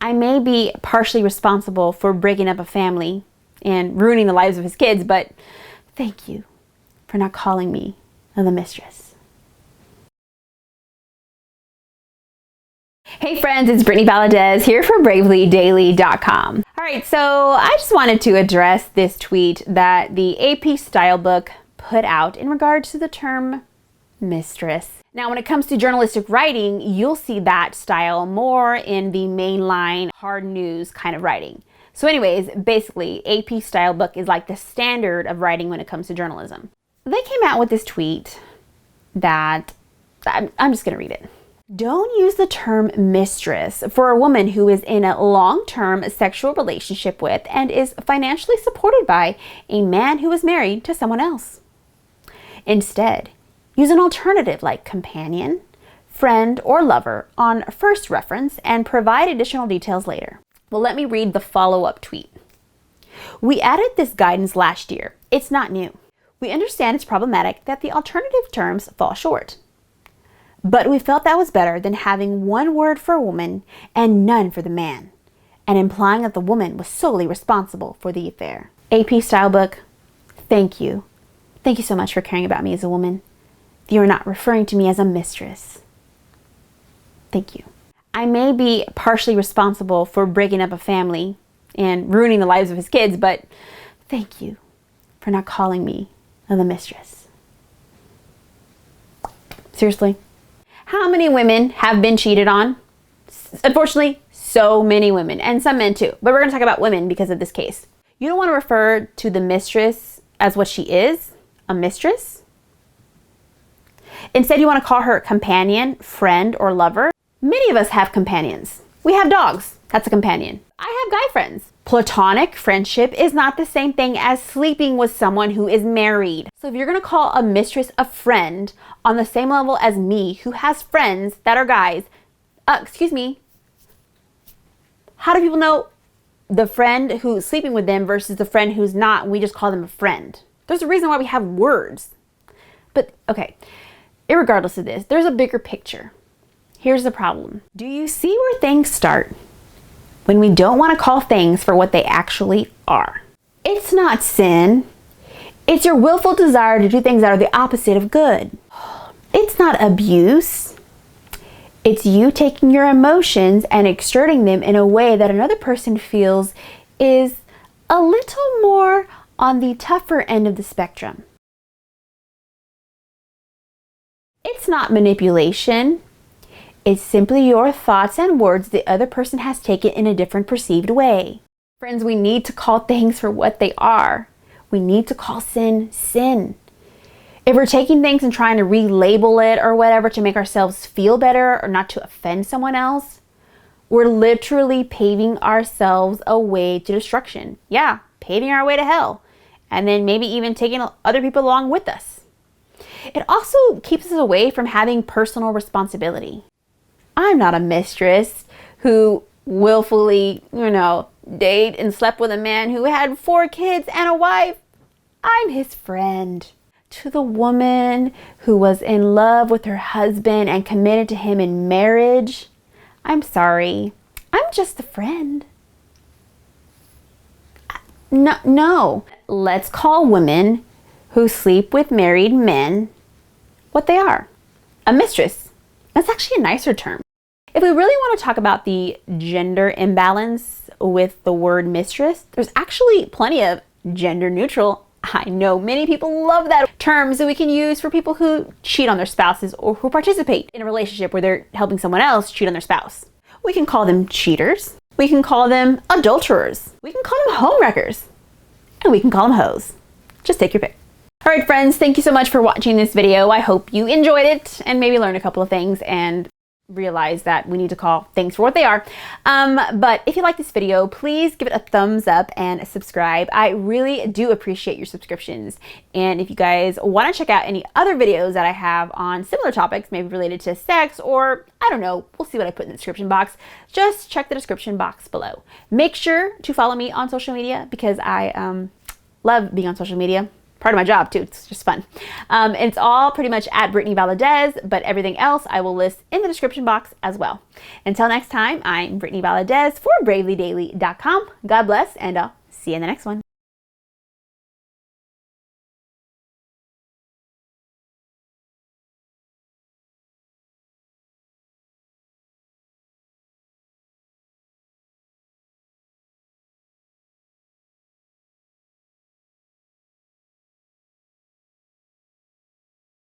I may be partially responsible for breaking up a family and ruining the lives of his kids, but thank you for not calling me the mistress. Hey friends, it's Brittany Valadez here for BravelyDaily.com. All right, so I just wanted to address this tweet that the AP Stylebook put out in regards to the term mistress. Now, when it comes to journalistic writing, you'll see that style more in the mainline hard news kind of writing. So anyways, basically, AP Stylebook is like the standard of writing when it comes to journalism. They came out with this tweet that I'm just gonna read it. Don't use the term mistress for a woman who is in a long-term sexual relationship with and is financially supported by a man who is married to someone else. Instead, use an alternative like companion, friend, or lover on first reference and provide additional details later. Well, let me read the follow-up tweet. We added this guidance last year. It's not new. We understand it's problematic that the alternative terms fall short. But we felt that was better than having one word for a woman and none for the man, and implying that the woman was solely responsible for the affair. AP Stylebook, thank you. Thank you so much for caring about me as a woman. You are not referring to me as a mistress. Thank you. I may be partially responsible for breaking up a family and ruining the lives of his kids, but thank you for not calling me the mistress. Seriously. How many women have been cheated on? Unfortunately, so many women, and some men too. But we're going to talk about women because of this case. You don't want to refer to the mistress as what she is, a mistress. Instead, you want to call her companion, friend, or lover. Many of us have companions. We have dogs. That's a companion. I have guy friends. Platonic friendship is not the same thing as sleeping with someone who is married. So if you're going to call a mistress a friend on the same level as me, who has friends that are guys, excuse me, how do people know the friend who's sleeping with them versus the friend who's not? We just call them a friend. There's a reason why we have words. But okay, irregardless of this, there's a bigger picture. Here's the problem. Do you see where things start when we don't want to call things for what they actually are? It's not sin. It's your willful desire to do things that are the opposite of good. It's not abuse. It's you taking your emotions and exerting them in a way that another person feels is a little more on the tougher end of the spectrum. It's not manipulation. It's simply your thoughts and words the other person has taken in a different perceived way. Friends, we need to call things for what they are. We need to call sin, sin. If we're taking things and trying to relabel it or whatever to make ourselves feel better or not to offend someone else, we're literally paving ourselves a way to destruction. Yeah, paving our way to hell. And then maybe even taking other people along with us. It also keeps us away from having personal responsibility. I'm not a mistress who willfully, date and slept with a man who had 4 kids and a wife. I'm his friend. To the woman who was in love with her husband and committed to him in marriage, I'm sorry. I'm just a friend. No. Let's call women who sleep with married men what they are. A mistress. That's actually a nicer term. If we really want to talk about the gender imbalance with the word mistress, there's actually plenty of gender neutral. I know many people love that terms that we can use for people who cheat on their spouses or who participate in a relationship where they're helping someone else cheat on their spouse. We can call them cheaters. We can call them adulterers. We can call them homewreckers. And we can call them hoes. Just take your pick. All right, friends, thank you so much for watching this video. I hope you enjoyed it and maybe learned a couple of things and realize that we need to call things for what they are. But if you like this video, please give it a thumbs up and subscribe. I really do appreciate your subscriptions. And if you guys want to check out any other videos that I have on similar topics, maybe related to sex or I don't know, we'll see what I put in the description box. Just check the description box below. Make sure to follow me on social media because I love being on social media. part of my job too. It's just fun. It's all pretty much at Brittany Valadez, but everything else I will list in the description box as well. Until next time, I'm Brittany Valadez for BravelyDaily.com. God bless, and I'll see you in the next one.